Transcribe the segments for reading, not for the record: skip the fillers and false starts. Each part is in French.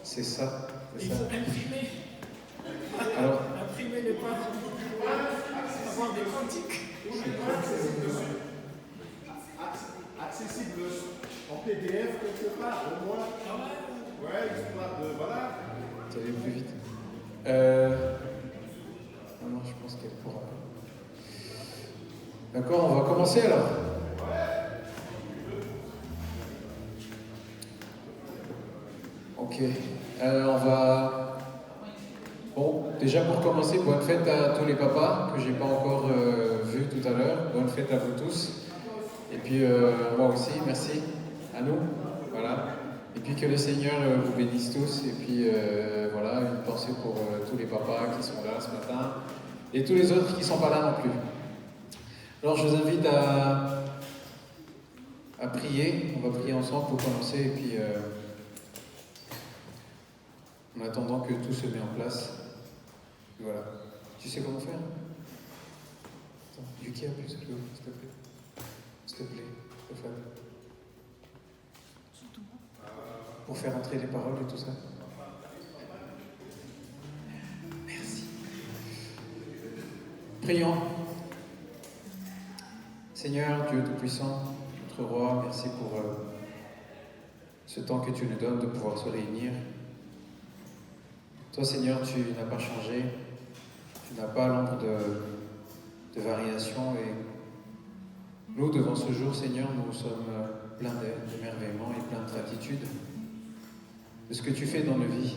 C'est ça. Il faut imprimer. Alors, Imprimer les pages. Avoir des quantiques. Accessible en PDF quelque part, au moins. Ouais, histoire de. Voilà. ça va plus vite. Non, je pense qu'elle pourra pas. D'accord, on va commencer alors. Ok. On va. Bon, déjà pour commencer, bonne fête à tous les papas que j'ai pas encore vus tout à l'heure. Bonne fête à vous tous. Et puis moi aussi, merci à nous. Voilà. Et puis que le Seigneur vous bénisse tous. Et puis voilà, une pensée pour tous les papas qui sont là ce matin. Et tous les autres qui ne sont pas là non plus. Alors je vous invite à prier. On va prier ensemble pour commencer. Et puis en attendant que tout se met en place. Voilà. Tu sais comment faire? Attends, Yuki, appuie sur le s'il te plaît. S'il te plaît, Stéphane. Pour faire entrer les paroles et tout ça. Merci. Prions. Seigneur, Dieu Tout-Puissant, notre Roi, merci pour ce temps que tu nous donnes de pouvoir se réunir. Toi, Seigneur, tu n'as pas changé. Tu n'as pas l'ombre de variation. Et nous, devant ce jour, Seigneur, nous sommes pleins d'émerveillement et pleins de gratitude de ce que tu fais dans nos vies.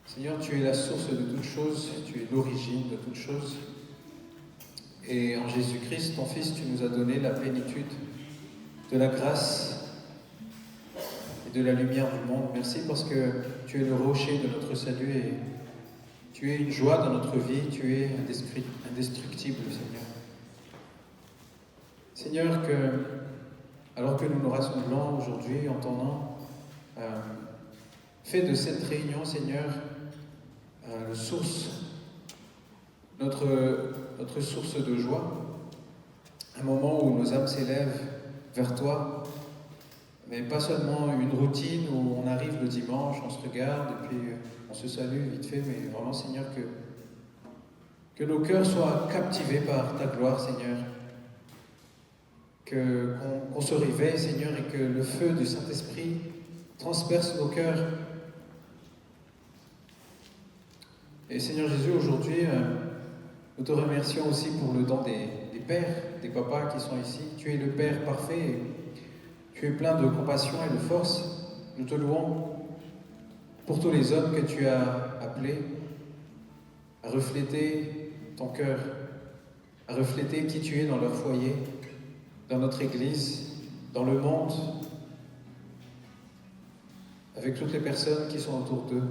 Seigneur, tu es la source de toutes choses, tu es l'origine de toutes choses. Et en Jésus-Christ, ton Fils, tu nous as donné la plénitude de la grâce et de la lumière du monde. Merci parce que tu es le rocher de notre salut et tu es une joie dans notre vie, tu es indestructible, Seigneur. Seigneur, alors que nous nous rassemblons aujourd'hui en ton nom, fais de cette réunion, Seigneur, notre source de joie, un moment où nos âmes s'élèvent vers toi, mais pas seulement une routine où on arrive le dimanche, on se regarde et puis on se salue vite fait, mais vraiment, Seigneur, que nos cœurs soient captivés par ta gloire, Seigneur, qu'on se réveille, Seigneur, et que le feu du Saint-Esprit transperce nos cœurs. Et Seigneur Jésus, aujourd'hui, nous te remercions aussi pour le don des pères, des papas qui sont ici. Tu es le Père parfait, et tu es plein de compassion et de force. Nous te louons pour tous les hommes que tu as appelés à refléter ton cœur, à refléter qui tu es dans leur foyer, dans notre Église, dans le monde, avec toutes les personnes qui sont autour d'eux.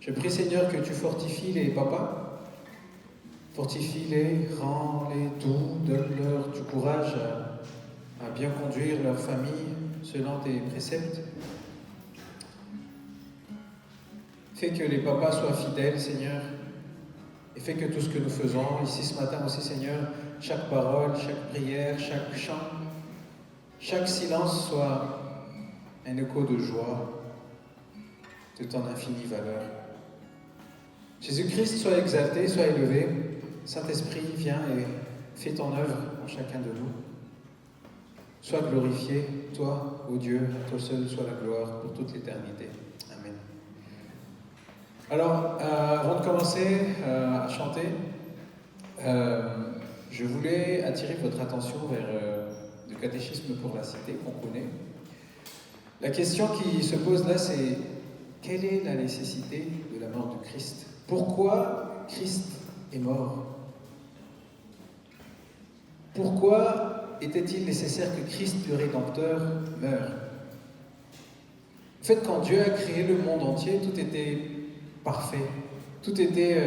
Je prie, Seigneur, que tu fortifies les papas, fortifie-les, rends-les doux, donne-leur du courage à bien conduire leur famille selon tes préceptes. Fais que les papas soient fidèles, Seigneur, et fais que tout ce que nous faisons ici ce matin aussi, Seigneur, chaque parole, chaque prière, chaque chant, chaque silence soit un écho de joie de ton infinie valeur. Jésus-Christ, sois exalté, sois élevé. Saint-Esprit, viens et fais ton œuvre en chacun de nous. Sois glorifié, toi, ô Dieu, à toi seul soit la gloire pour toute l'éternité. Amen. Alors, avant de commencer à chanter, je voulais attirer votre attention vers le catéchisme pour la cité qu'on connaît. La question qui se pose là, c'est quelle est la nécessité de la mort de Christ? Pourquoi Christ est mort? Pourquoi était-il nécessaire que Christ, le Rédempteur, meure? En fait, quand Dieu a créé le monde entier, tout était parfait. Tout était...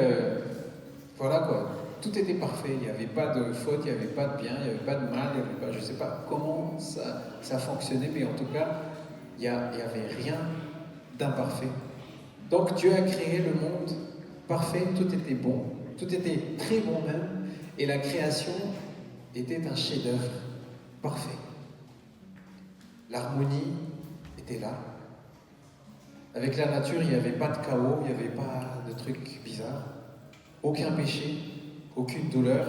voilà quoi. Tout était parfait. Il n'y avait pas de faute, il n'y avait pas de bien, il n'y avait pas de mal, il n'y avait pas... Je ne sais pas comment ça fonctionnait, mais en tout cas, il n'y avait rien d'imparfait. Donc Dieu a créé le monde parfait, tout était bon, tout était très bon même, et la création était un chef-d'œuvre parfait. L'harmonie était là. Avec la nature, il n'y avait pas de chaos, il n'y avait pas de trucs bizarres. Aucun péché, aucune douleur,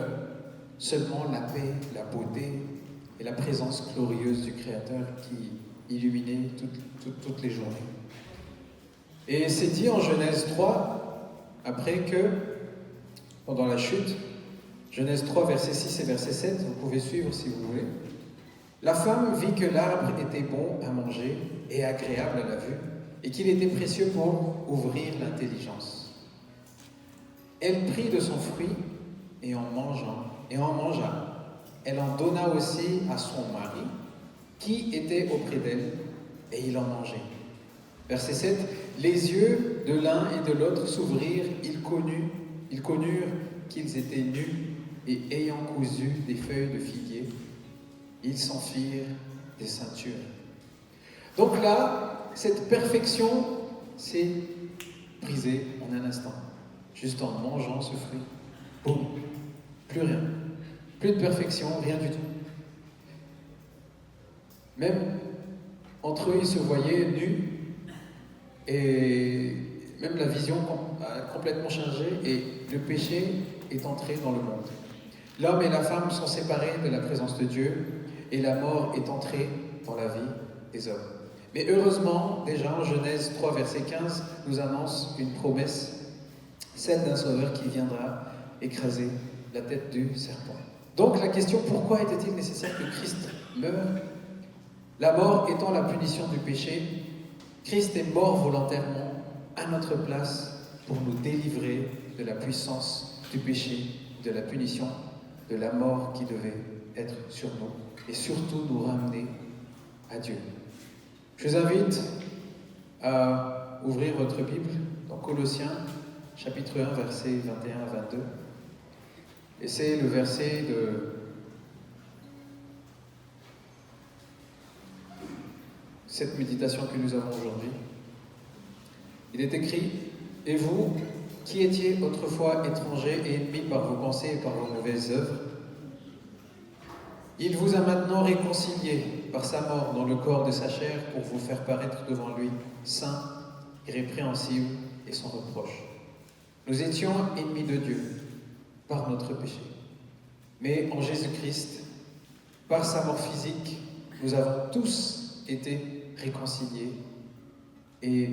seulement la paix, la beauté et la présence glorieuse du Créateur qui illuminait toutes les journées. Et c'est dit en Genèse 3, après que, pendant la chute, Genèse 3, versets 6 et verset 7, vous pouvez suivre si vous voulez. La femme vit que l'arbre était bon à manger et agréable à la vue, et qu'il était précieux pour ouvrir l'intelligence. Elle prit de son fruit et en mangea. Elle en donna aussi à son mari, qui était auprès d'elle, et il en mangeait. Verset 7, les yeux de l'un et de l'autre s'ouvrirent, ils connurent qu'ils étaient nus, et ayant cousu des feuilles de figuier, ils s'en firent des ceintures. Donc là, cette perfection s'est brisée en un instant, juste en mangeant ce fruit. Boum, plus rien. Plus de perfection, rien du tout. Même entre eux, ils se voyaient nus, et même la vision a complètement changé, et le péché est entré dans le monde. L'homme et la femme sont séparés de la présence de Dieu, et la mort est entrée dans la vie des hommes. Mais heureusement, déjà en Genèse 3, verset 15, nous annonce une promesse, celle d'un sauveur qui viendra écraser la tête du serpent. Donc la question, pourquoi était-il nécessaire que Christ meure? La mort étant la punition du péché, Christ est mort volontairement à notre place pour nous délivrer de la puissance du péché, de la punition, de la mort qui devait être sur nous, et surtout nous ramener à Dieu. Je vous invite à ouvrir votre Bible dans Colossiens, chapitre 1, versets 21 à 22. Et c'est le verset de cette méditation que nous avons aujourd'hui. Il est écrit, « Et vous, qui étiez autrefois étrangers et ennemis par vos pensées et par vos mauvaises œuvres, il vous a maintenant réconciliés par sa mort dans le corps de sa chair pour vous faire paraître devant lui, saint, irrépréhensible et sans reproche. Nous étions ennemis de Dieu par notre péché. Mais en Jésus-Christ, par sa mort physique, nous avons tous été réconciliés et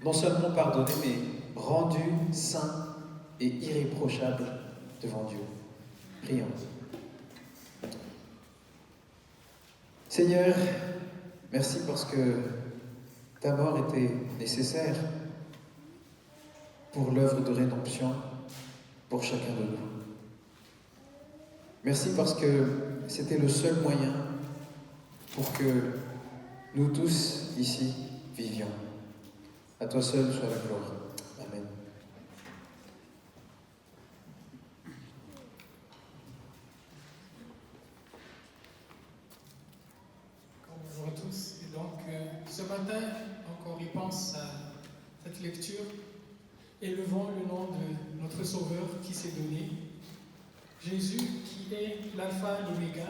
non seulement pardonnés, mais rendus saints et irréprochables devant Dieu. Prions. Seigneur, merci parce que ta mort était nécessaire pour l'œuvre de rédemption pour chacun de nous. Merci parce que c'était le seul moyen pour que nous tous ici vivions. À toi seul soit la gloire. Amen. Bonjour à tous. Et donc, ce matin, encore, il pense à cette lecture. Élevons le nom de notre Sauveur qui s'est donné. Jésus qui est l'alpha et l'oméga,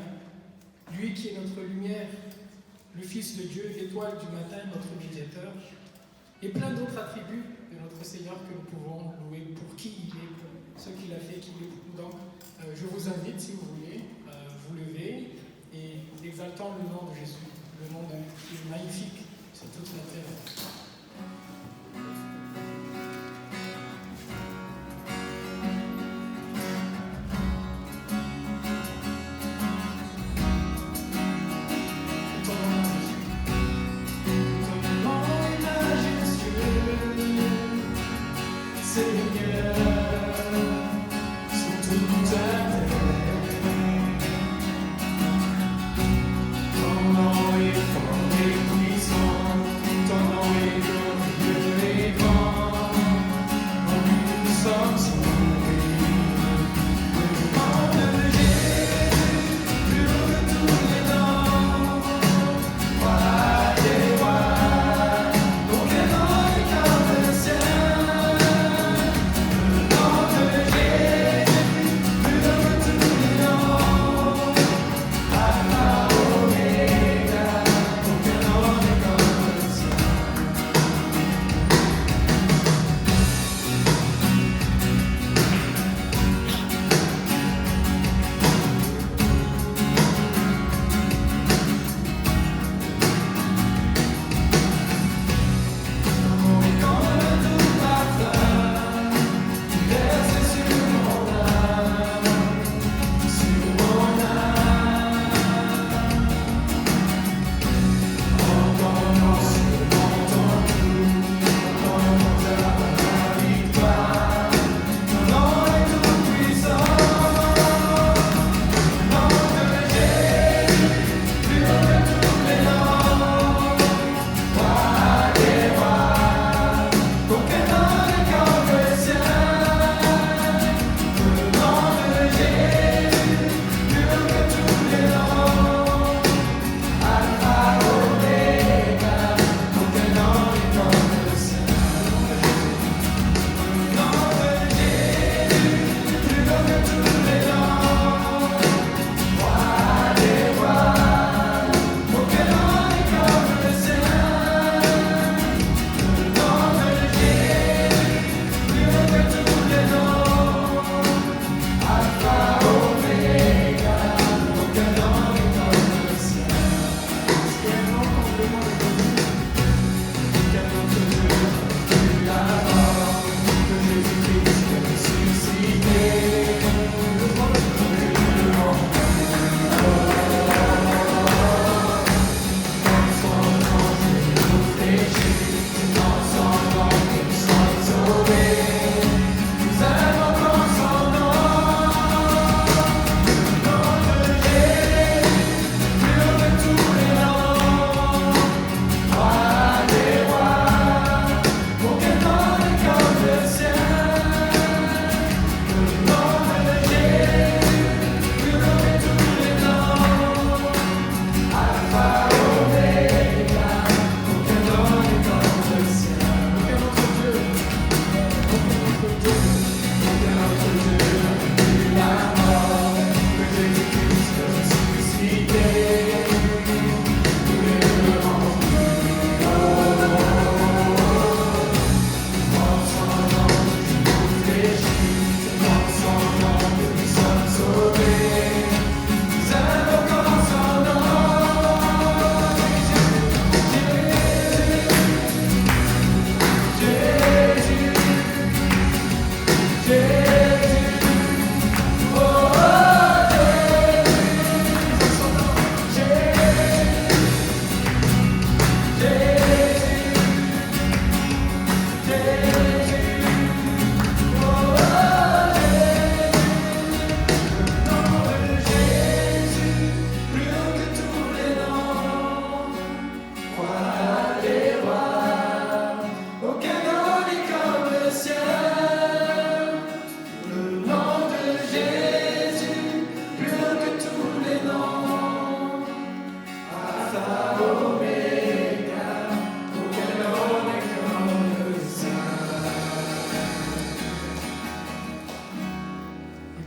lui qui est notre lumière, le Fils de Dieu, l'étoile du matin, notre médiateur, et plein d'autres attributs de notre Seigneur que nous pouvons louer pour qui il est, pour ce qu'il a fait, qui il est pour nous. Donc, je vous invite, si vous voulez, vous lever et exaltons le nom de Jésus, le nom qui est magnifique sur toute la terre. Ton nom est fort et puissant, ton nom est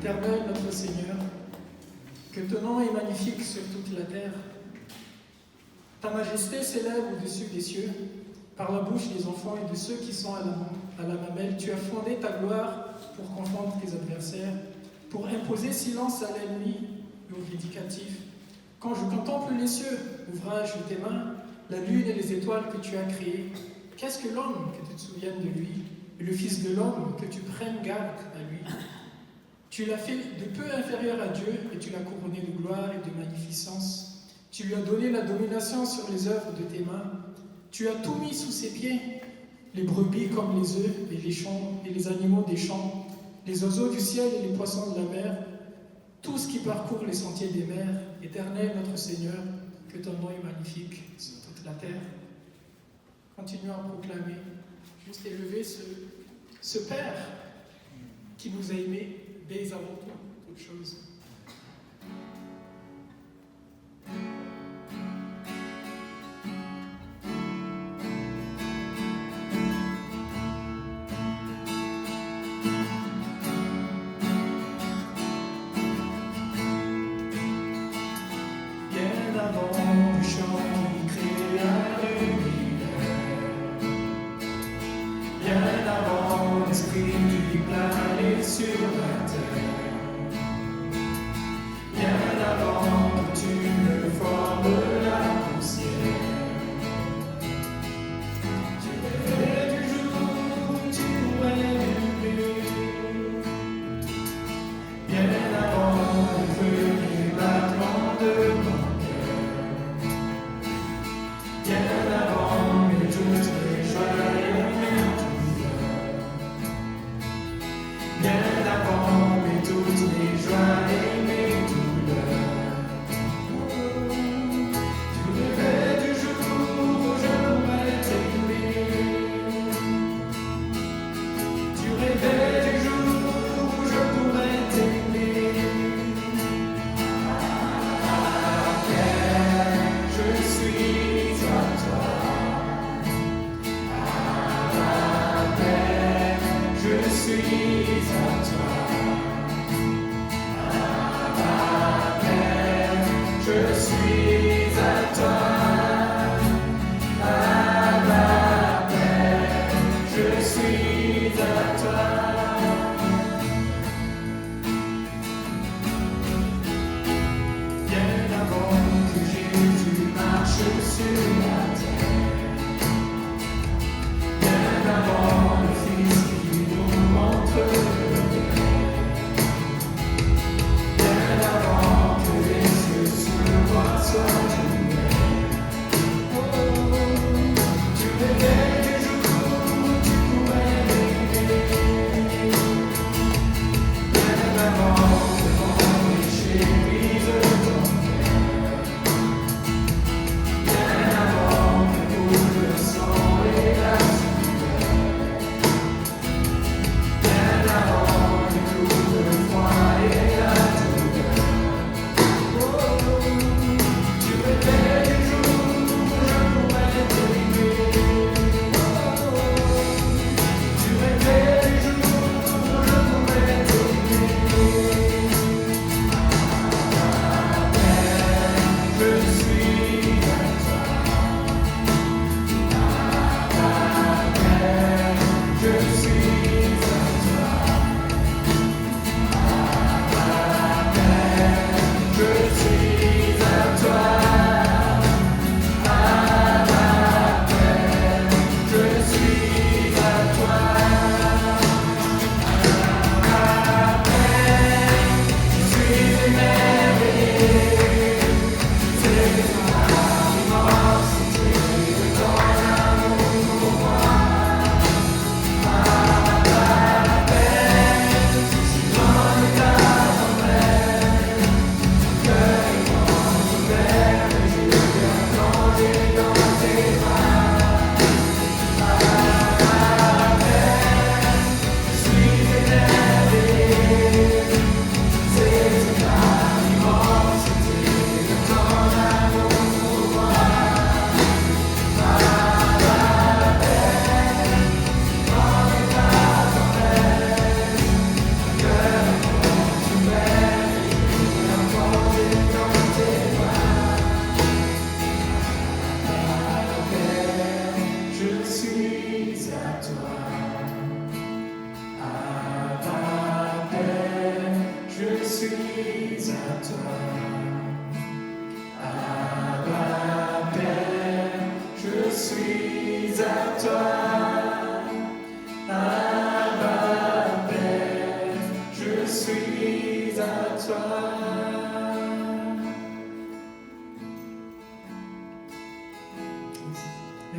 Éternel notre Seigneur, que ton nom est magnifique sur toute la terre. Ta majesté s'élève au-dessus des cieux. Par la bouche des enfants et de ceux qui sont à la mamelle, tu as fondé ta gloire pour confondre tes adversaires, pour imposer silence à l'ennemi et aux vindicatifs. Quand je contemple les cieux, ouvrage de tes mains, la lune et les étoiles que tu as créées, qu'est-ce que l'homme que tu te souviennes de lui, et le Fils de l'homme que tu prennes garde à lui? Tu l'as fait de peu inférieur à Dieu et tu l'as couronné de gloire et de magnificence. Tu lui as donné la domination sur les œuvres de tes mains. Tu as tout mis sous ses pieds, les brebis comme les œufs et les champs et les animaux des champs, les oiseaux du ciel et les poissons de la mer, tout ce qui parcourt les sentiers des mers. Éternel notre Seigneur, que ton nom est magnifique sur toute la terre. Continuons à proclamer, juste élever ce Père qui nous a aimés dès avant toute chose. Bien avant le Fils qui nous montre le bien.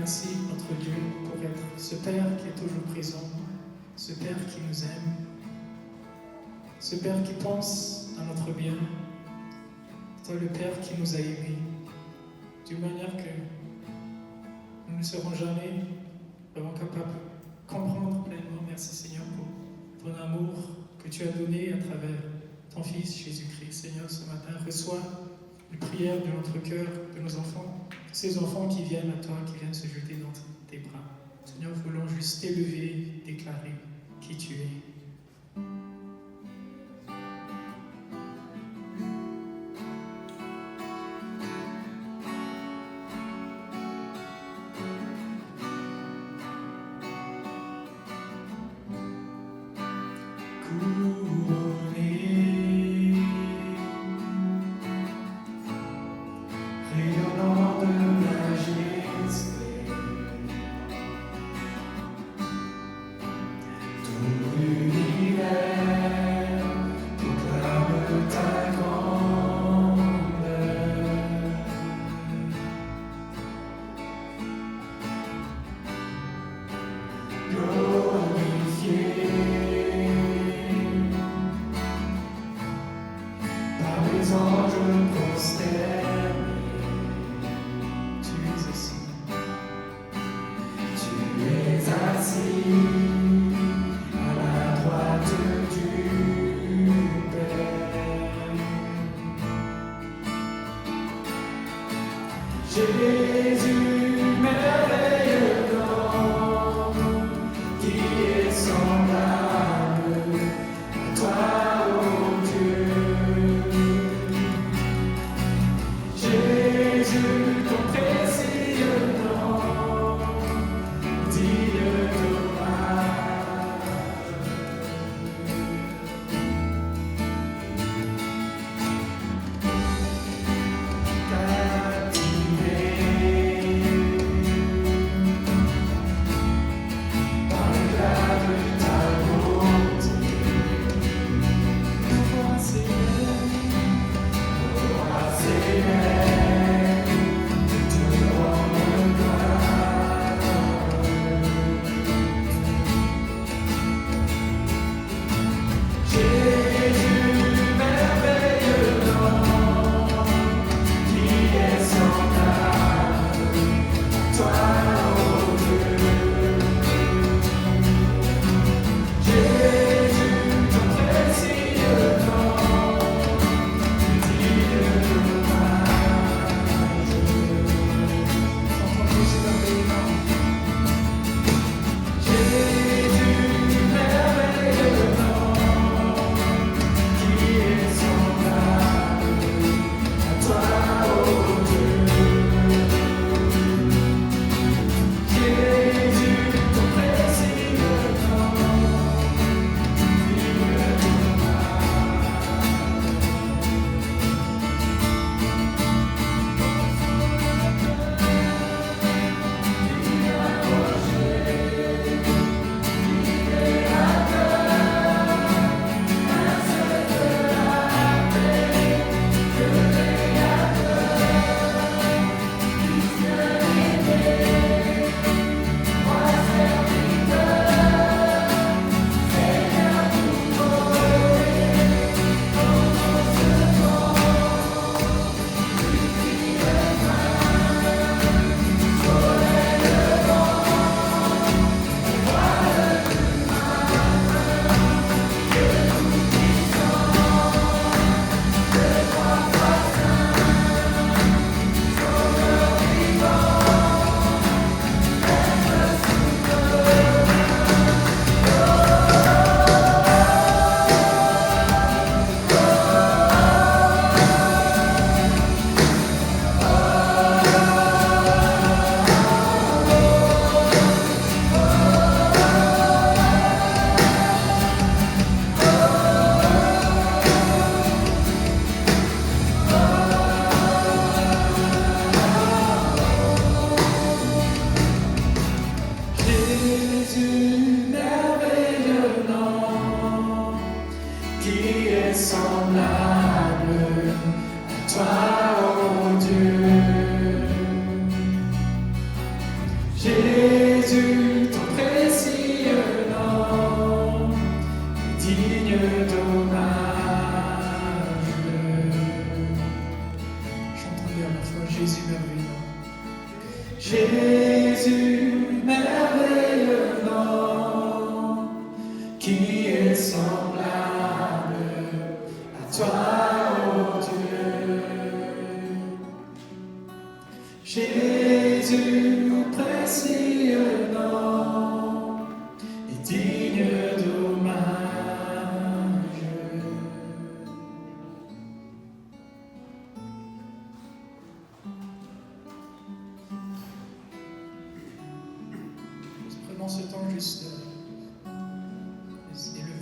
merci, notre Dieu, pour être ce Père qui est toujours présent, ce Père qui nous aime, ce Père qui pense à notre bien, toi le Père qui nous a aimés, d'une manière que nous ne serons jamais vraiment capables de comprendre pleinement. Merci Seigneur pour ton amour que tu as donné à travers ton Fils Jésus-Christ. Seigneur, ce matin, reçois les prières de notre cœur, de nos enfants, ces enfants qui viennent à toi, qui viennent se jeter dans tes bras. Seigneur, nous voulons juste t'élever, déclarer qui tu es.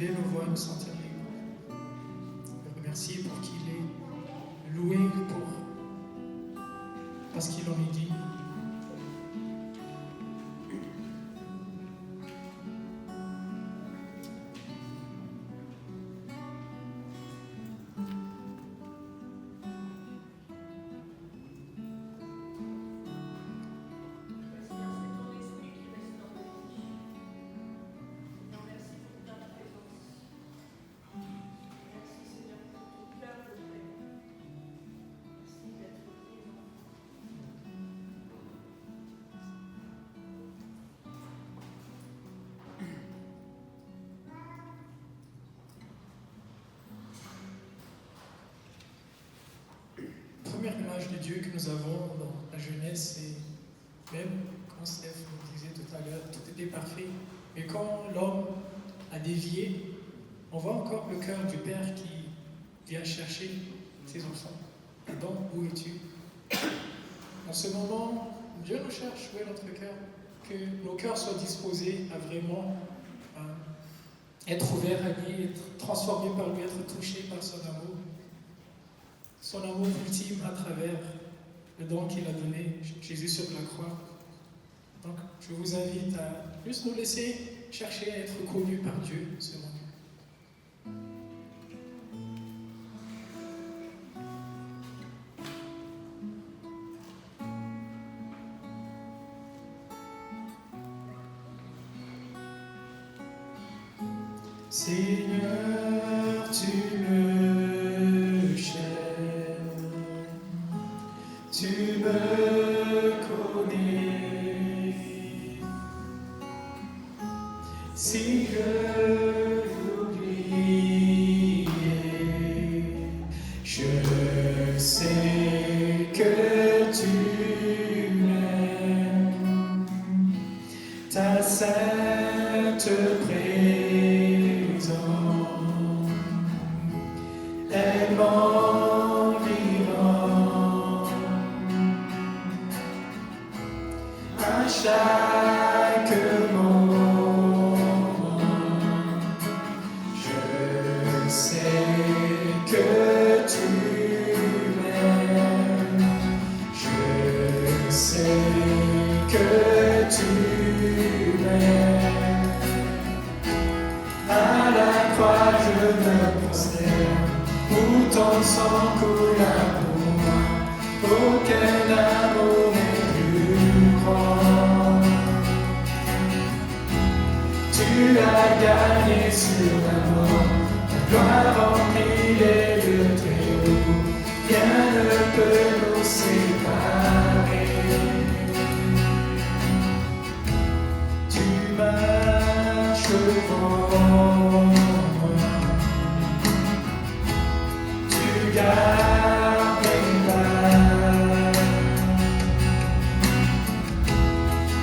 élever nos voix et nous sentir libres. Le remercier pour qu'il est loué parce qu'il en est digne. Première image de Dieu que nous avons dans la jeunesse, et même quand Steph nous disait tout à l'heure, tout était parfait, mais quand l'homme a dévié, on voit encore le cœur du Père qui vient chercher ses enfants. Adam, où es-tu? En ce moment, Dieu nous cherche, où est notre cœur? Que nos cœurs soient disposés à vraiment être ouverts à lui, être transformés par lui, être touchés par son amour. Son amour ultime à travers le don qu'il a donné, Jésus sur la croix. Donc, je vous invite à juste nous laisser chercher à être connus par Dieu ce moment. Seigneur, tu me chaînes, tu me connais. Si je l'oubliais, je sais que tu m'aimes. Ta sainte présence, elle m'environne. À chaque moment, je sais que tu m'aimes. Je sais que tu m'aimes. À la croix je me prosterne, où ton sang coula pour moi. Aucun amour n'est plus grand. Tu as gagné sur la mort, ta gloire remplit les lieux très hauts. Rien ne peut nous séparer. Tu marches devant moi, tu gardes mes pas.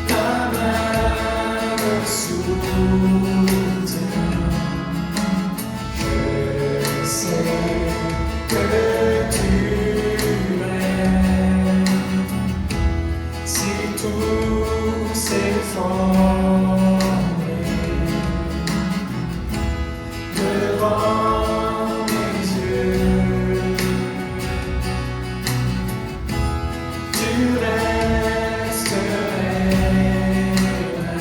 Ta main me soutient. Je sais que tu m'aimes. Si tout s'effondre devant mes yeux, tu resterais là.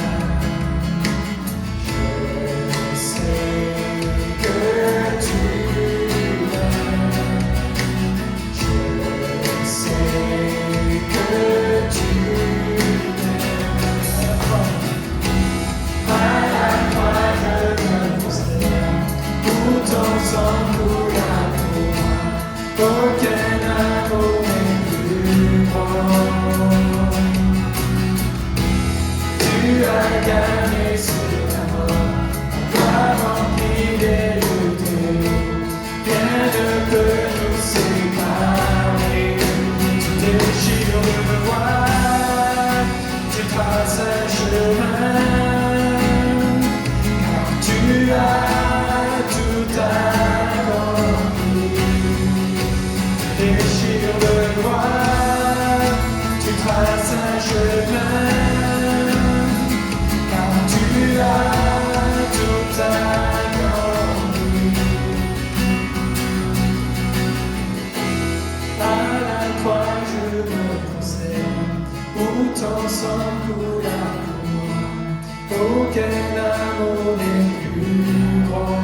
amour n'est plus grand.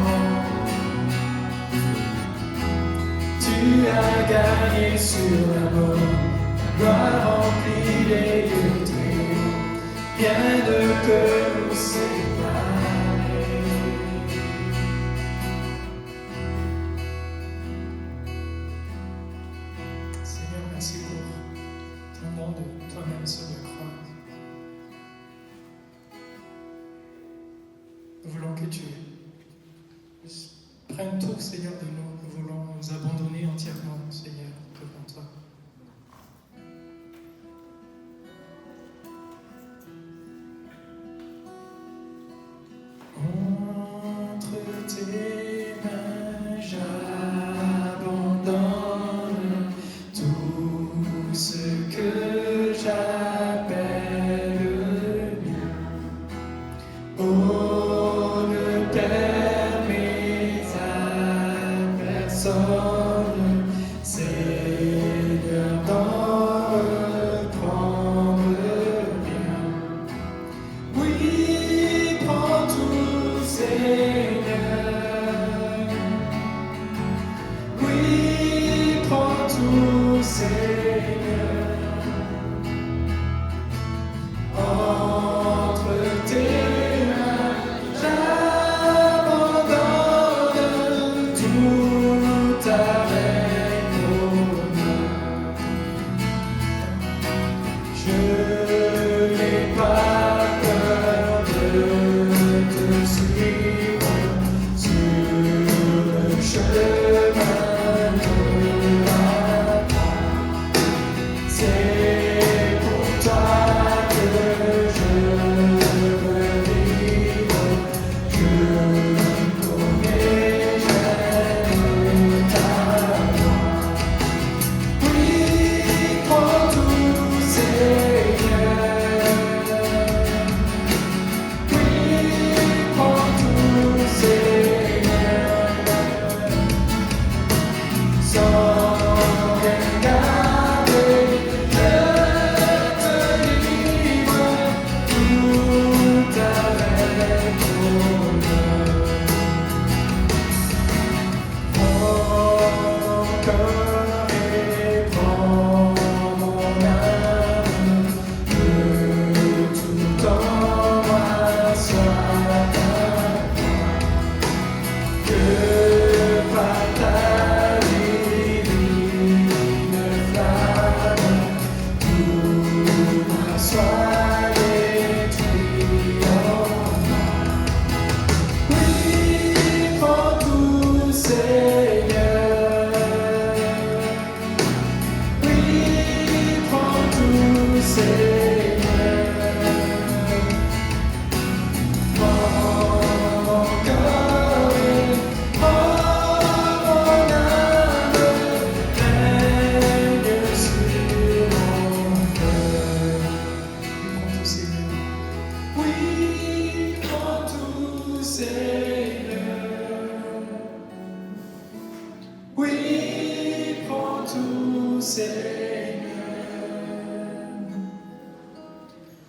Tu as gagné sur la mort, ta gloire remplit les lieux tréfonds, rien ne peut nous séparer. Seigneur, merci pour ton nom de toi-même sur la croix. Nous voulons que tu prennes tout, Seigneur, de nous. Nous voulons nous abandonner entièrement, Seigneur, devant toi. Entre tes mains, j'abandonne tout ce que j'appelle mien. Oh, ne permets à personne, Seigneur, d'en reprendre bien. Oui, prends tout, Seigneur. Oui, prends tout, Seigneur. Entre tes mains, j'abandonne tout avec honneur. Je n'ai pas peur de te suivre sur le chemin de la croix. C'est pour toi que je veux vivre. Je connais jamais ta loi. Oui, prends tout, Seigneur. Oui, prends tout, Seigneur. Sans rien garder, je te livre tout avec honneur. Prends mon cœur et prends mon âme, que tout en moi soit ta gloire, que par ta divine flamme, tout moi soit détruit en moi. Oui, prends tout, Seigneur. Oui, prends tout, Seigneur. Prends mon cœur et prends mon âme, règne sur mon cœur. Oui, prends tout, Seigneur. Oui, prends tout, Seigneur. Oui, prends tout, Seigneur.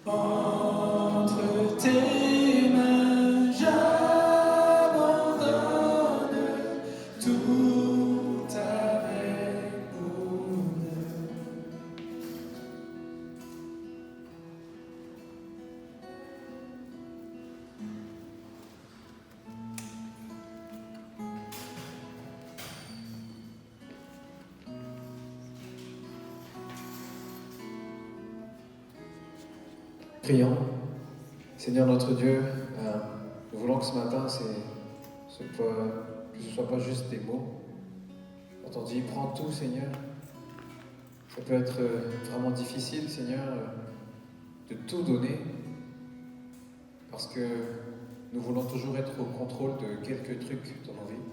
Entre tes mains, j'abandonne tout avec honneur. Prions. Seigneur notre Dieu, nous voulons que ce matin, que ce ne soit pas juste des mots. Quand on dit « prends tout, Seigneur », ça peut être vraiment difficile, Seigneur, de tout donner, parce que nous voulons toujours être au contrôle de quelques trucs dans nos vies.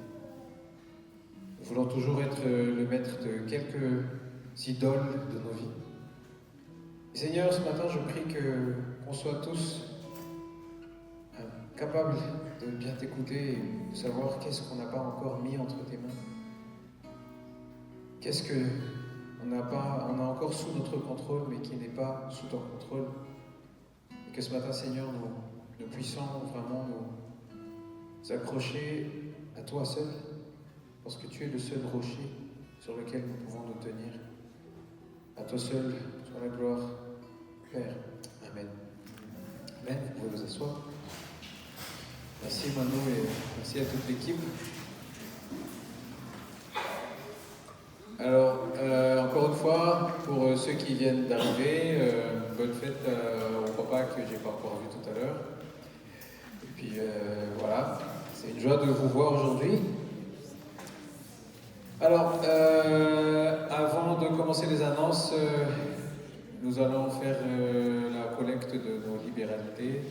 Nous voulons toujours être le maître de quelques idoles de nos vies. Et Seigneur, ce matin, je prie qu'on soit tous capables de bien t'écouter et de savoir qu'est-ce qu'on n'a pas encore mis entre tes mains. Qu'est-ce qu'on a encore sous notre contrôle, mais qui n'est pas sous ton contrôle. Et que ce matin, Seigneur, nous puissions vraiment nous nous accrocher à toi seul, parce que tu es le seul rocher sur lequel nous pouvons nous tenir. À toi seul, soit la gloire, Père. Amen. Amen, vous pouvez vous asseoir. Merci Manu et merci à toute l'équipe. Alors, encore une fois, pour ceux qui viennent d'arriver, bonne fête au papa que j'ai pas encore vu tout à l'heure. Et puis voilà, c'est une joie de vous voir aujourd'hui. Alors, avant de commencer les annonces, nous allons faire la collecte de nos libéralités.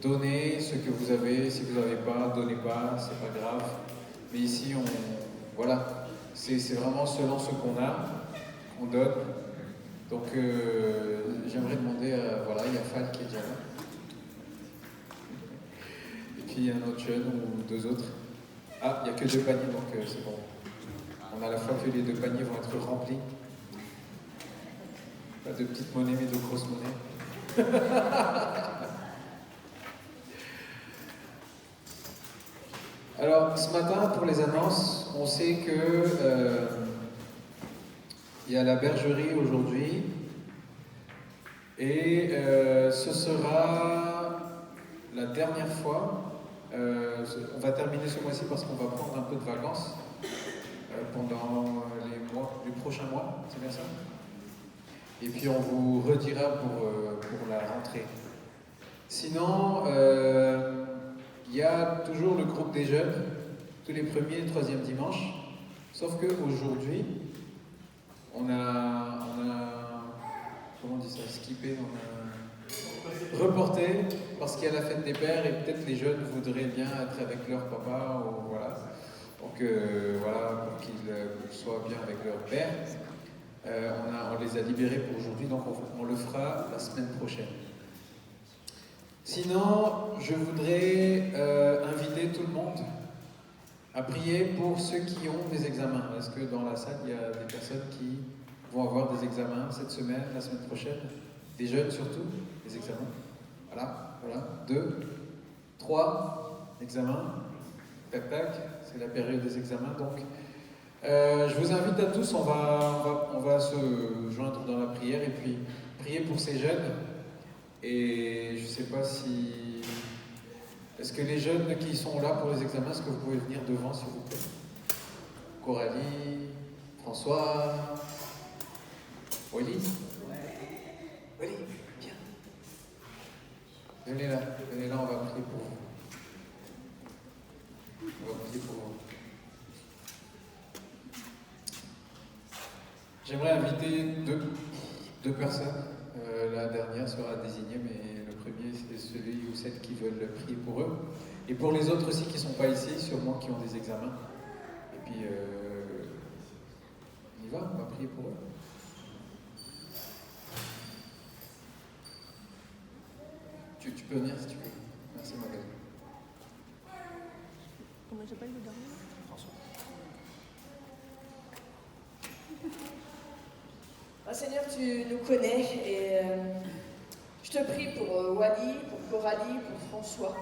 Donnez ce que vous avez, si vous n'avez pas, donnez pas, c'est pas grave. Mais ici, voilà. C'est vraiment selon ce qu'on a, qu'on donne. Donc j'aimerais demander, voilà, il y a Fall qui est déjà là. Et puis il y a un autre jeune ou deux autres. Ah, il n'y a que 2 paniers, donc c'est bon. On a à la fois que les 2 paniers vont être remplis. Pas de petites monnaies, mais de grosses monnaies. Alors, ce matin, pour les annonces, on sait que il y a la bergerie aujourd'hui et ce sera la dernière fois. On va terminer ce mois-ci parce qu'on va prendre un peu de vacances pendant les prochains mois, c'est bien ça? Et puis on vous redira pour la rentrée. Sinon, il y a toujours le groupe des jeunes, tous les premiers et troisièmes dimanches, sauf qu'aujourd'hui, on a, comment on dit ça, skippé, on a reporté, parce qu'il y a la fête des pères, et peut-être les jeunes voudraient bien être avec leur papa, ou voilà. Donc voilà, pour qu'ils soient bien avec leur père. On les a libérés pour aujourd'hui, donc on le fera la semaine prochaine. Sinon, je voudrais inviter tout le monde à prier pour ceux qui ont des examens. Est-ce que dans la salle, il y a des personnes qui vont avoir des examens cette semaine, la semaine prochaine? Des jeunes surtout, des examens. Voilà, 2, 3 examens. Tac, tac, c'est la période des examens. Donc, je vous invite à tous, on va se joindre dans la prière et puis prier pour ces jeunes. Et je ne sais pas si... Est-ce que les jeunes qui sont là pour les examens, est-ce que vous pouvez venir devant, s'il vous plaît? Coralie, François, Wally? Wally, viens. Venez là, on va prier pour vous. On va prier pour vous. J'aimerais inviter deux personnes. La dernière sera désignée, mais le premier, c'est celui ou celle qui veulent prier pour eux. Et pour les autres aussi qui ne sont pas ici, sûrement qui ont des examens. Et puis, on y va, on va prier pour eux. Tu peux venir si tu veux. Merci, Magali. Comment j'appelle le dernier? François. Ah, Seigneur, tu nous connais et je te prie pour Wally, pour Coralie, pour François.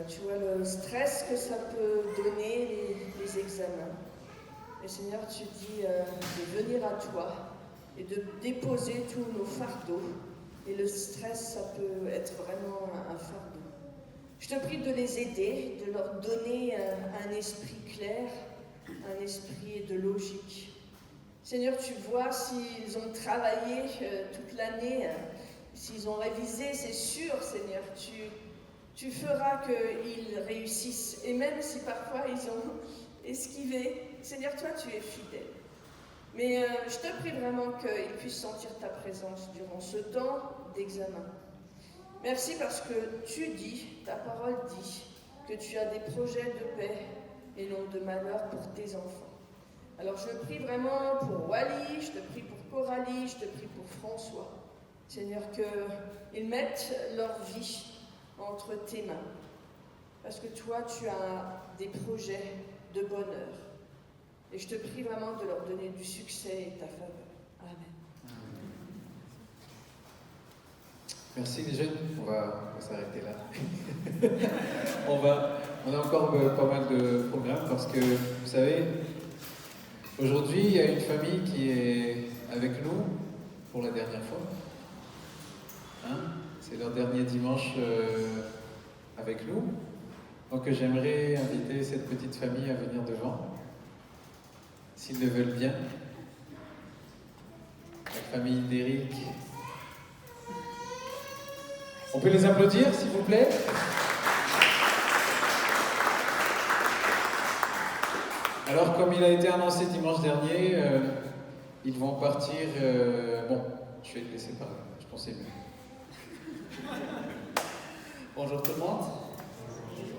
Tu vois le stress que ça peut donner, les examens. Et Seigneur, tu dis de venir à toi et de déposer tous nos fardeaux. Et le stress, ça peut être vraiment un fardeau. Je te prie de les aider, de leur donner un esprit clair, un esprit de logique. Seigneur, tu vois s'ils ont travaillé toute l'année, s'ils ont révisé, c'est sûr, Seigneur, tu feras qu'ils réussissent. Et même si parfois ils ont esquivé, Seigneur, toi, tu es fidèle. Mais je te prie vraiment qu'ils puissent sentir ta présence durant ce temps d'examen. Merci parce que tu dis, ta parole dit, que tu as des projets de paix et non de malheur pour tes enfants. Alors je prie vraiment pour Wally, je te prie pour Coralie, je te prie pour François. Seigneur, qu'ils mettent leur vie entre tes mains. Parce que toi, tu as des projets de bonheur. Et je te prie vraiment de leur donner du succès et ta faveur. Amen. Merci les jeunes, on va s'arrêter là. On a encore pas mal de programmes parce que, vous savez, aujourd'hui, il y a une famille qui est avec nous pour la dernière fois. Hein? C'est leur dernier dimanche avec nous. Donc j'aimerais inviter cette petite famille à venir devant, s'ils le veulent bien. La famille d'Éric. On peut les applaudir, s'il vous plaît? Alors, comme il a été annoncé dimanche dernier, ils vont partir... bon, je vais te laisser parler, je pensais mieux. Bonjour tout le monde.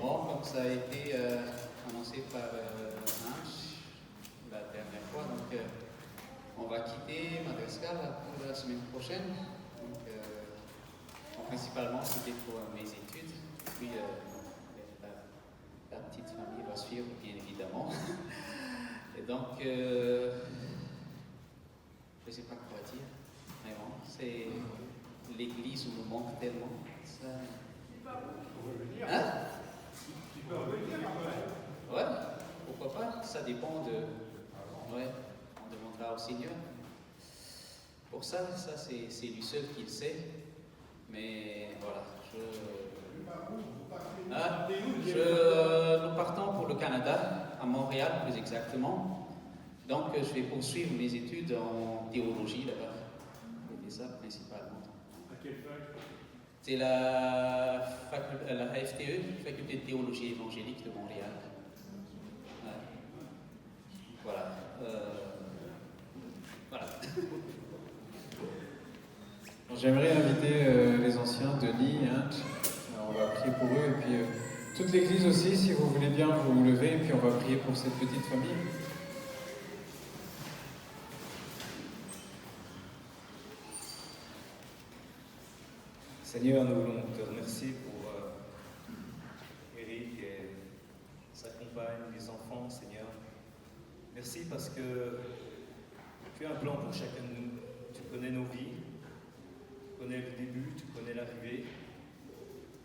Bon, comme ça a été annoncé par Ange la dernière fois, donc on va quitter Madagascar la semaine prochaine. Donc, principalement, c'était pour mes études. Puis, la petite famille va suivre, bien évidemment. Et donc, je ne sais pas quoi dire, vraiment. C'est l'église où nous manque tellement. Ça... Hein? Tu peux revenir après. Ouais, pourquoi pas? Ça dépend de... Ouais, on demandera au Seigneur. Pour ça c'est lui seul qui le sait. Mais voilà, nous partons pour le Canada, à Montréal plus exactement. Donc je vais poursuivre mes études en théologie là-bas. C'était ça principalement. À quelle fac? C'est la FTE, Faculté de théologie évangélique de Montréal. Ouais. Voilà. Voilà. J'aimerais inviter les anciens, Denis, hein, on va prier pour eux, et puis toute l'église aussi, si vous voulez bien vous lever, et puis on va prier pour cette petite famille. Seigneur, nous voulons te remercier pour Eric et sa compagne, les enfants, Seigneur. Merci parce que tu as un plan pour chacun de nous. Tu connais nos vies, tu connais le début, tu connais l'arrivée.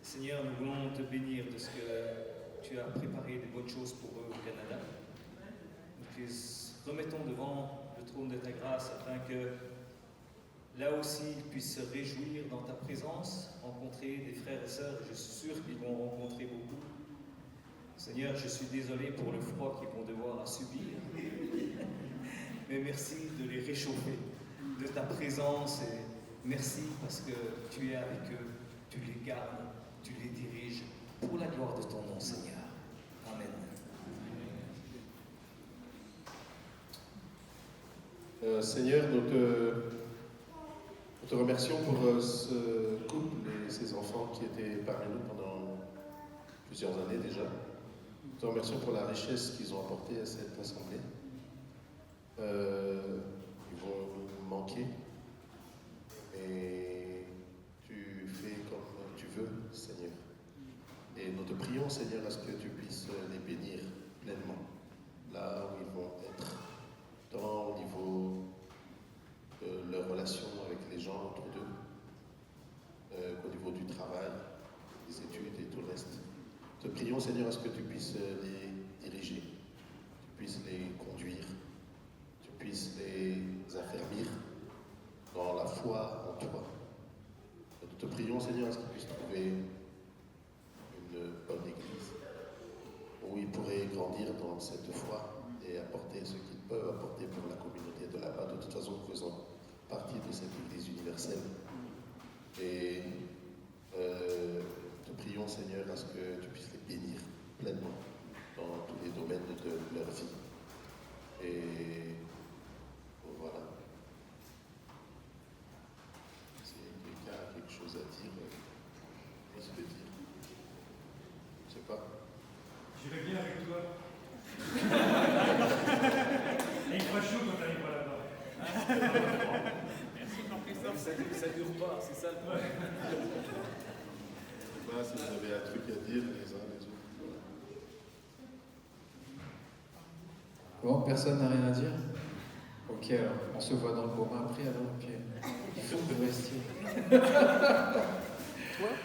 Seigneur, nous voulons te bénir de ce que tu as préparé des bonnes choses pour eux au Canada. Nous les remettons devant le trône de ta grâce afin que là aussi, ils puissent se réjouir dans ta présence, rencontrer des frères et sœurs. Je suis sûr qu'ils vont rencontrer beaucoup. Seigneur, je suis désolé pour le froid qu'ils vont devoir subir. Mais merci de les réchauffer de ta présence et merci parce que tu es avec eux, tu les gardes, tu les diriges pour la gloire de ton nom, Seigneur. Amen. Seigneur, nous te remercions pour ce couple et ces enfants qui étaient parmi nous pendant plusieurs années déjà. Nous te remercions pour la richesse qu'ils ont apportée à cette assemblée. Ils vont nous manquer, mais tu fais comme tu veux, Seigneur. Et nous te prions, Seigneur, à ce que tu puisses les bénir pleinement, là où ils vont être, tant au niveau de leur relation avec les gens autour d'eux, qu'au niveau du travail, des études et tout le reste. Te prions, Seigneur, à ce que tu puisses les diriger, tu puisses les conduire, tu puisses les affermir dans la foi en toi. Nous te prions, Seigneur, à ce qu'ils puissent trouver une bonne église où ils pourraient grandir dans cette foi et apporter ce qu'ils peuvent apporter pour la communauté de là-bas. De toute façon, nous faisons partie de cette église universelle. Et te prions, Seigneur, à ce que tu puisses les bénir pleinement dans tous les domaines de leur vie. Et voilà. Si quelqu'un a quelque chose à dire, laisse le dire. Je sais pas. J'irai bien avec toi. Et il fera chaud quand tu arriveras là-bas. Merci, ça dure pas, c'est ça le problème. Je sais pas si vous avez un truc à dire les uns les autres. Bon, personne n'a rien à dire? Ok, alors, on se voit dans le coma après, alors, puis il faut que vous restiez.